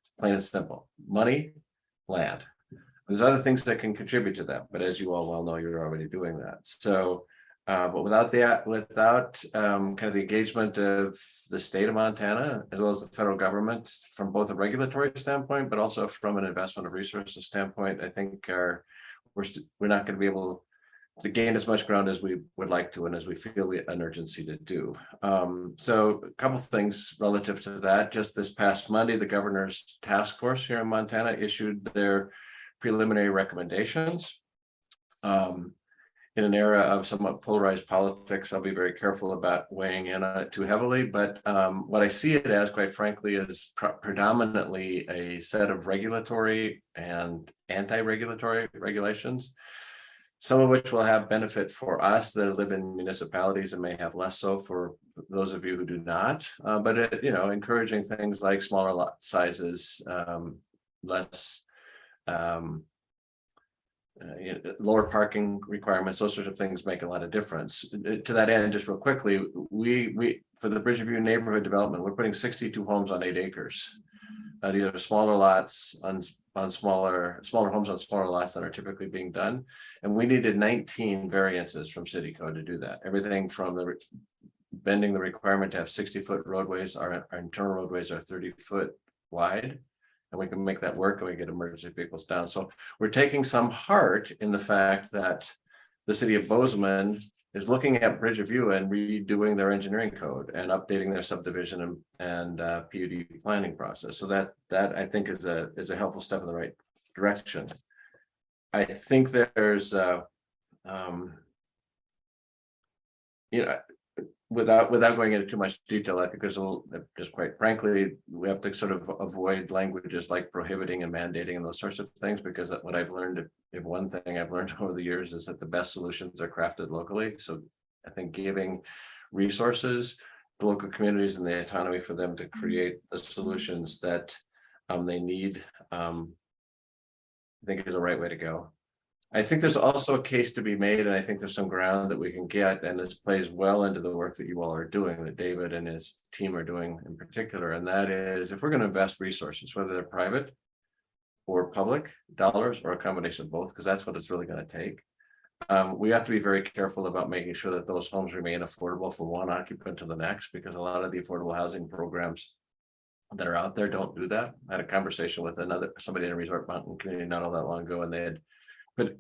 Speaker 3: It's plain and simple. Money, land. There's other things that can contribute to that, but as you all well know, you're already doing that. So, but without kind of the engagement of the state of Montana, as well as the federal government, from both a regulatory standpoint, but also from an investment of resources standpoint, I think we're not going to be able to gain as much ground as we would like to, and as we feel we have an urgency to do. So a couple of things relative to that. Just this past Monday, the governor's task force here in Montana issued their preliminary recommendations. In an era of somewhat polarized politics, I'll be very careful about weighing in on it too heavily. But what I see it as, quite frankly, is predominantly a set of regulatory and anti-regulatory regulations, some of which will have benefit for us that live in municipalities and may have less so for those of you who do not. But encouraging things like smaller lot sizes, less. Lower parking requirements, those sorts of things make a lot of difference. To that end, just real quickly, we for the Bridgeview neighborhood development, we're putting 62 homes on 8 acres. These are smaller lots on smaller homes on smaller lots that are typically being done, and we needed 19 variances from city code to do that. Everything from bending the requirement to have 60-foot roadways. Our internal roadways are 30-foot wide. And we can make that work, and we get emergency vehicles down. So we're taking some heart in the fact that the city of Bozeman is looking at Bridgeview and redoing their engineering code and updating their subdivision and PUD planning process. So that I think is a helpful step in the right direction. I think there's without going into too much detail, I think there's just quite frankly, we have to sort of avoid languages like prohibiting and mandating and those sorts of things, because what I've learned, if one thing I've learned over the years, is that the best solutions are crafted locally. So I think giving resources to local communities and the autonomy for them to create the solutions that they need, I think is the right way to go. I think there's also a case to be made, and I think there's some ground that we can get, and this plays well into the work that you all are doing, that David and his team are doing in particular, and that is, if we're going to invest resources, whether they're private or public dollars or a combination of both, because that's what it's really going to take, we have to be very careful about making sure that those homes remain affordable from one occupant to the next, because a lot of the affordable housing programs that are out there don't do that. I had a conversation with somebody in a Resort Mountain community not all that long ago, and they had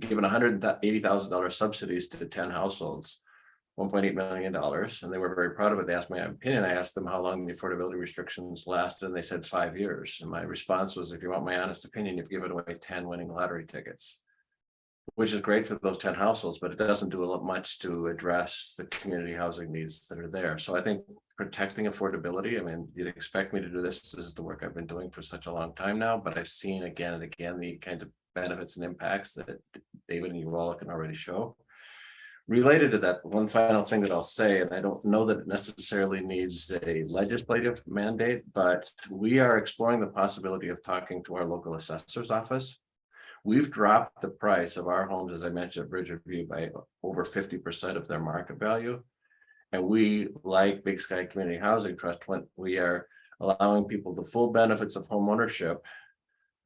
Speaker 3: given $180,000 subsidies to 10 households, $1.8 million, and they were very proud of it. They asked my opinion. I asked them how long the affordability restrictions lasted, and they said 5 years. And my response was, if you want my honest opinion, you've given away 10 winning lottery tickets, which is great for those 10 households, but it doesn't do much to address the community housing needs that are there. So I think protecting affordability, I mean, you'd expect me to do this. This is the work I've been doing for such a long time now, but I've seen again and again the kind of benefits and impacts that David and you all can already show. Related to that, one final thing that I'll say, and I don't know that it necessarily needs a legislative mandate, but we are exploring the possibility of talking to our local assessor's office. We've dropped the price of our homes, as I mentioned, at Bridgeview by over 50% of their market value. And we, like Big Sky Community Housing Trust, when we are allowing people the full benefits of home ownership.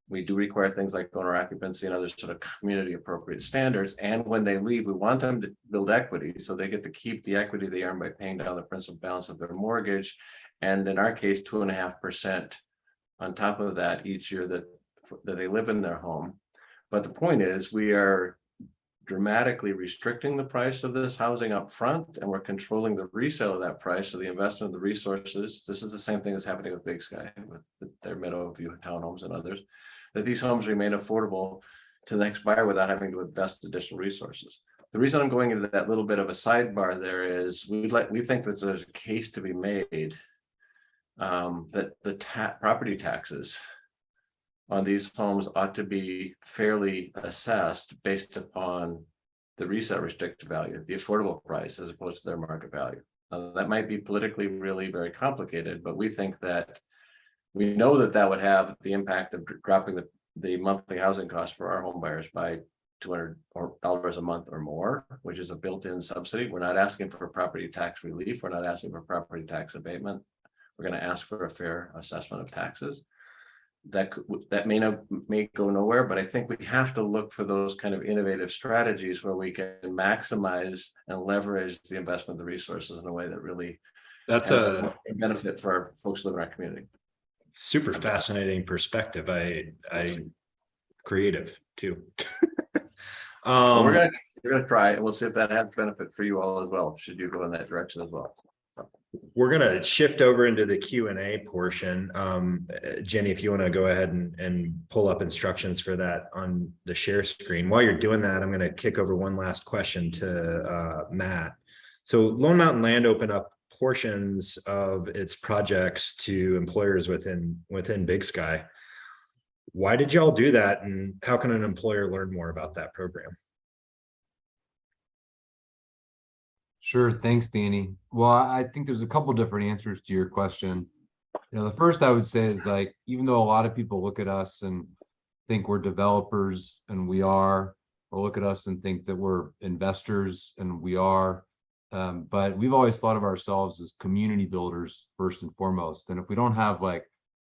Speaker 3: We do require things like owner occupancy and other sort of community appropriate standards. And when they leave, we want them to build equity. So they get to keep the equity they earn by paying down the principal balance of their mortgage. And in our case, 2.5% on top of that each year that they live in their home. But the point is, we are dramatically restricting the price of this housing up front, and we're controlling the resale of that price. So the investment of the resources, this is the same thing that's happening with Big Sky, with their Meadowview townhomes and others, that these homes remain affordable to the next buyer without having to invest additional resources. The reason I'm going into that little bit of a sidebar there is we think that there's a case to be made that the property taxes on these homes ought to be fairly assessed based upon the resale restricted value, the affordable price, as opposed to their market value. That might be politically really very complicated, but we think that we know that that would have the impact of dropping the monthly housing cost for our home buyers by $200 a month or more, which is a built-in subsidy. We're not asking for property tax relief. We're not asking for property tax abatement. We're going to ask for a fair assessment of taxes. That may go nowhere, but I think we have to look for those kind of innovative strategies where we can maximize and leverage the investment of the resources in a way that really
Speaker 1: That's
Speaker 3: has
Speaker 1: a
Speaker 3: a benefit for our folks who live in our community.
Speaker 1: super fascinating perspective. I creative too.
Speaker 3: But we're gonna try, and we'll see if that has benefit for you all as well, should you go in that direction as well.
Speaker 1: We're gonna shift over into the Q&A portion. Jenny, if you want to go ahead and pull up instructions for that on the share screen. While you're doing that, I'm going to kick over one last question to Matt. So Lone Mountain Land opened up portions of its projects to employers within Big Sky. Why did y'all do that, and how can an employer learn more about that program?
Speaker 4: Sure, thanks, Danny. Well, I think there's a couple different answers to your question. The first I would say is, like, even though a lot of people look at us and think we're developers, and we are, or look at us and think that we're investors, and we are, but we've always thought of ourselves as community builders first and foremost. And if we don't have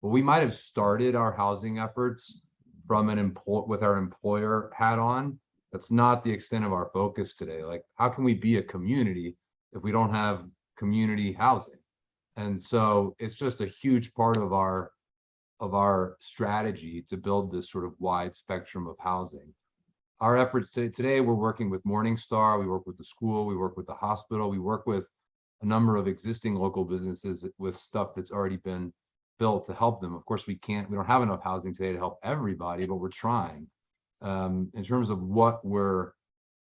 Speaker 4: we might have started our housing efforts from with our employer hat on. That's not the extent of our focus today. Like, how can we be a community if we don't have community housing? And so it's just a huge part of our strategy to build this sort of wide spectrum of housing. Our efforts today, we're working with Morningstar, we work with the school, we work with the hospital, we work with a number of existing local businesses with stuff that's already been built to help them. Of course, we don't have enough housing today to help everybody, but we're trying. In terms of what we're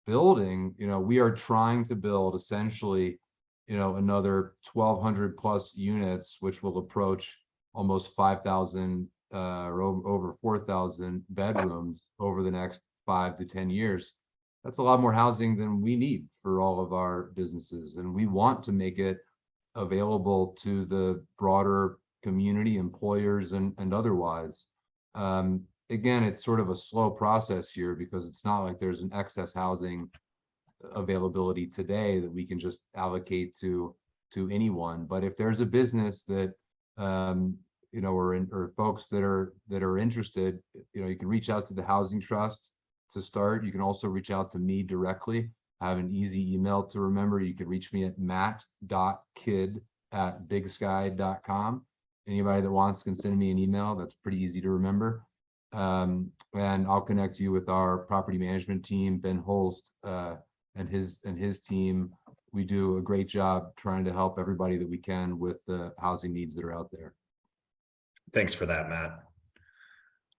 Speaker 4: building, we are trying to build essentially, another 1,200 plus units, which will approach almost 5,000 or over 4,000 bedrooms over the next 5 to 10 years. That's a lot more housing than we need for all of our businesses, and we want to make it available to the broader community, employers, and otherwise. Again, it's sort of a slow process here because it's not like there's an excess housing availability today that we can just allocate to anyone. But if there's a business that or folks that are interested, you can reach out to the Housing Trust to start. You can also reach out to me directly. I have an easy email to remember. You can reach me at matt.kidd@bigsky.com. Anybody that wants can send me an email. That's pretty easy to remember. And I'll connect you with our property management team, Ben Holst, and his team. We do a great job trying to help everybody that we can with the housing needs that are out there.
Speaker 1: Thanks for that, Matt.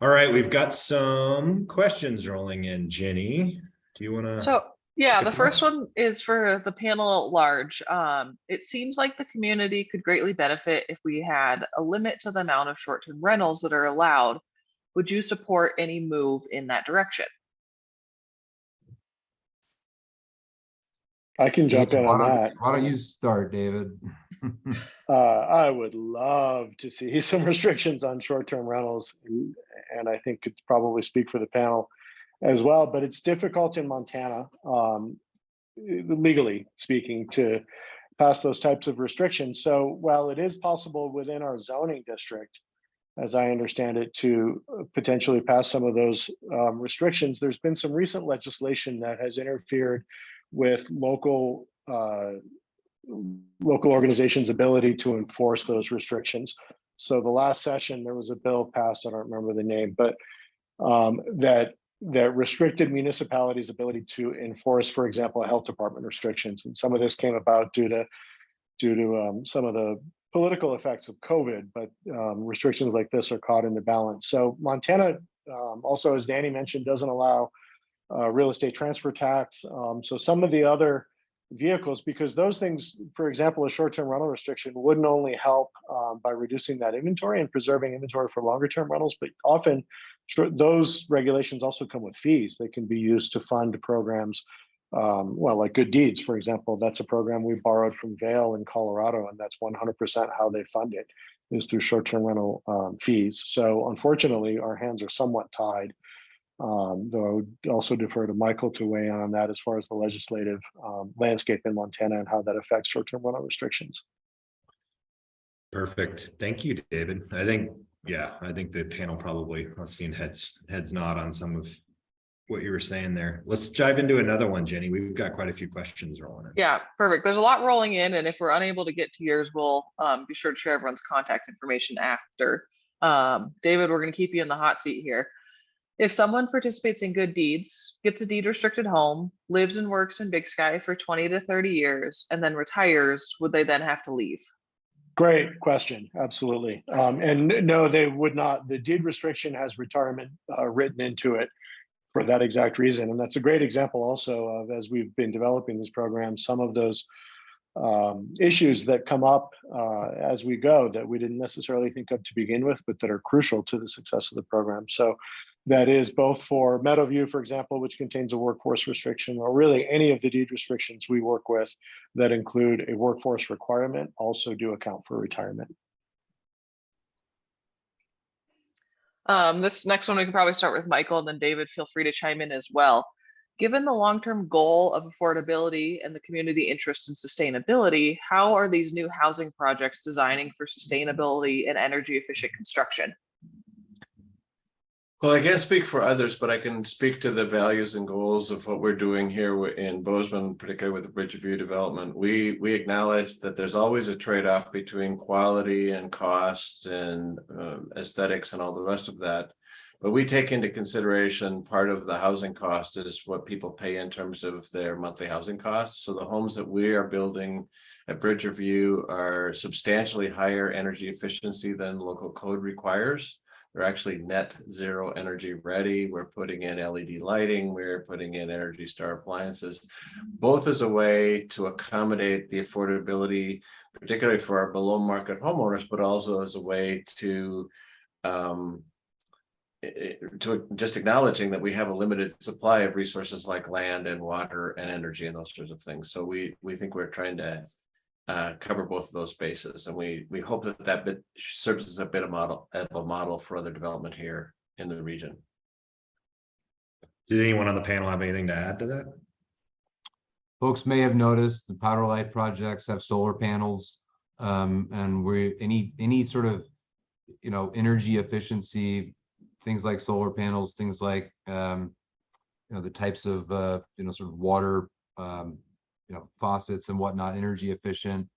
Speaker 1: All right, we've got some questions rolling in. Jenny, do you want to?
Speaker 6: So yeah,
Speaker 1: Take
Speaker 6: the
Speaker 1: us
Speaker 6: first one is for the panel at large. It seems like the community could greatly benefit if we had a limit to the amount of short-term rentals that are allowed. Would you support any move in that direction?
Speaker 2: I can jump in on that.
Speaker 4: Why don't you start, David?
Speaker 2: I would love to see some restrictions on short-term rentals, and I think could probably speak for the panel as well, but it's difficult in Montana, legally speaking, to pass those types of restrictions. So while it is possible within our zoning district, as I understand it, to potentially pass some of those restrictions, there's been some recent legislation that has interfered with local organizations' ability to enforce those restrictions. So the last session, there was a bill passed, I don't remember the name, but that restricted municipalities' ability to enforce, for example, health department restrictions. And some of this came about due to some of the political effects of COVID, but restrictions like this are caught in the balance. So Montana, also, as Danny mentioned, doesn't allow real estate transfer tax. So some of the other vehicles, because those things, for example, a short-term rental restriction wouldn't only help by reducing that inventory and preserving inventory for longer-term rentals, but often those regulations also come with fees. They can be used to fund programs, well, like Good Deeds, for example. That's a program we borrowed from Vail in Colorado, and that's 100% how they fund it, is through short-term rental fees. So unfortunately, our hands are somewhat tied. Though I would also defer to Michael to weigh in on that as far as the legislative landscape in Montana and how that affects short-term rental restrictions.
Speaker 1: Perfect. Thank you, David. I think the panel probably was seeing heads nod on some of what you were saying there. Let's dive into another one, Jenny. We've got quite a few questions rolling in.
Speaker 6: Yeah, perfect. There's a lot rolling in, and if we're unable to get to yours, we'll be sure to share everyone's contact information after. David, we're going to keep you in the hot seat here. If someone participates in Good Deeds, gets a deed restricted home, lives and works in Big Sky for 20 to 30 years, and then retires, would they then have to leave?
Speaker 2: Great question. Absolutely. And no, they would not. The deed restriction has retirement written into it for that exact reason. And that's a great example also of, as we've been developing this program, some of those issues that come up as we go that we didn't necessarily think of to begin with, but that are crucial to the success of the program. So that is both for Meadowview, for example, which contains a workforce restriction, or really any of the deed restrictions we work with that include a workforce requirement also do account for retirement.
Speaker 6: This next one, we can probably start with Michael, and then David, feel free to chime in as well. Given the long-term goal of affordability and the community interest in sustainability, how are these new housing projects designing for sustainability and energy efficient construction?
Speaker 3: Well, I can't speak for others, but I can speak to the values and goals of what we're doing here in Bozeman, particularly with the Bridgeview development. We acknowledge that there's always a trade-off between quality and cost and aesthetics and all the rest of that. But we take into consideration part of the housing cost is what people pay in terms of their monthly housing costs. So the homes that we are building at Bridgeview are substantially higher energy efficiency than local code requires. They're actually net zero energy ready. We're putting in LED lighting. We're putting in Energy Star appliances, both as a way to accommodate the affordability, particularly for our below market homeowners, but also as a way to just acknowledging that we have a limited supply of resources like land and water and energy and those sorts of things. So we think we're trying to cover both of those bases, and we hope that bit serves as a bit of a model for other development here in the region.
Speaker 1: Did anyone on the panel have anything to add to that?
Speaker 4: Folks may have noticed the Powder Light projects have solar panels, and any sort of energy efficiency, things like solar panels, things like the types of sort of water faucets and whatnot, energy efficient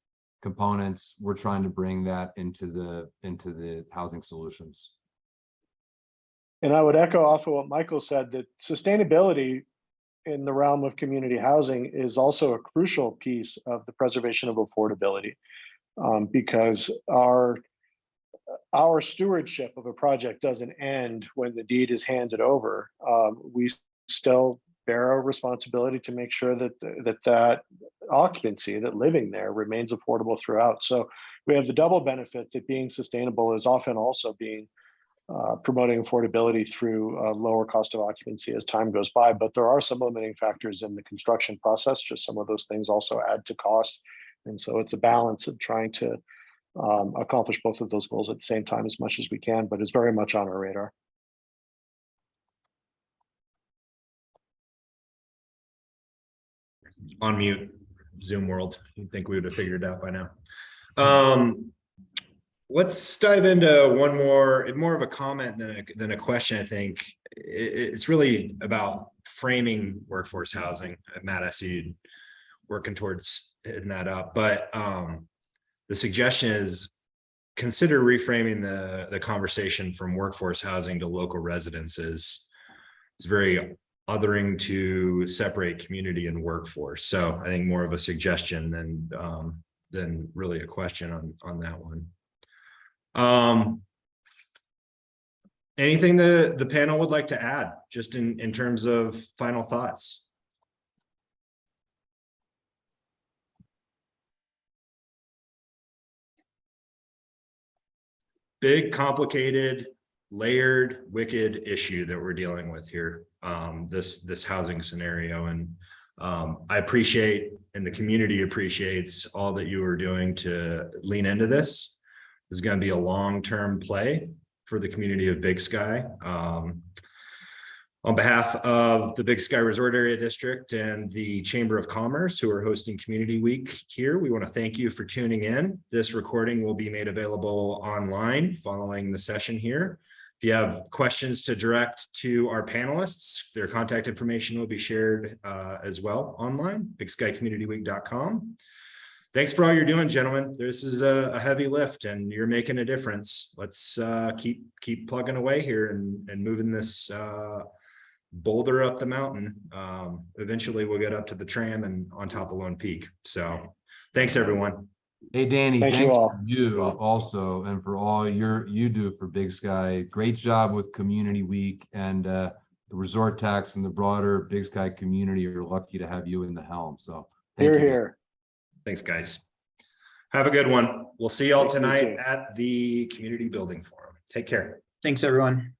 Speaker 4: components. We're trying to bring that into the housing solutions.
Speaker 2: And I would echo off of what Michael said, that sustainability in the realm of community housing is also a crucial piece of the preservation of affordability, because our stewardship of a project doesn't end when the deed is handed over. We still bear a responsibility to make sure that occupancy, that living there, remains affordable throughout. So we have the double benefit that being sustainable is often also being promoting affordability through lower cost of occupancy as time goes by. But there are some limiting factors in the construction process. Just some of those things also add to cost. And so it's a balance of trying to accomplish both of those goals at the same time as much as we can, but it's very much on our radar.
Speaker 1: On mute. Zoom world. You'd think we would have figured it out by now. Let's dive into one more of a comment than a question. I think it's really about framing workforce housing. Matt, I see you working towards hitting that up, but the suggestion is consider reframing the conversation from workforce housing to local residences. It's very othering to separate community and workforce. So I think more of a suggestion than really a question on that one. Anything the panel would like to add, just in terms of final thoughts? Big, complicated, layered, wicked issue that we're dealing with here. This housing scenario, and I appreciate, and the community appreciates, all that you are doing to lean into this. This is going to be a long-term play for the community of Big Sky. On behalf of the Big Sky Resort Area District and the Chamber of Commerce, who are hosting Community Week here, we want to thank you for tuning in. This recording will be made available online following the session here. If you have questions to direct to our panelists, their contact information will be shared as well online, bigskycommunityweek.com. Thanks for all you're doing, gentlemen. This is a heavy lift and you're making a difference. Let's keep plugging away here and moving this boulder up the mountain. Eventually we'll get up to the tram and on top of Lone Peak. So thanks, everyone.
Speaker 4: Hey, Danny,
Speaker 2: Thank you
Speaker 4: thanks
Speaker 2: all.
Speaker 4: for you also, and for all you do for Big Sky. Great job with Community Week, and the resort tax and the broader Big Sky community are lucky to have you in the helm. So thank
Speaker 2: Here,
Speaker 4: you.
Speaker 2: here.
Speaker 1: Thanks, guys. Have a good one. We'll see y'all
Speaker 2: Thank you,
Speaker 1: tonight
Speaker 2: too.
Speaker 1: at the Community Building Forum. Take care.
Speaker 5: Thanks, everyone.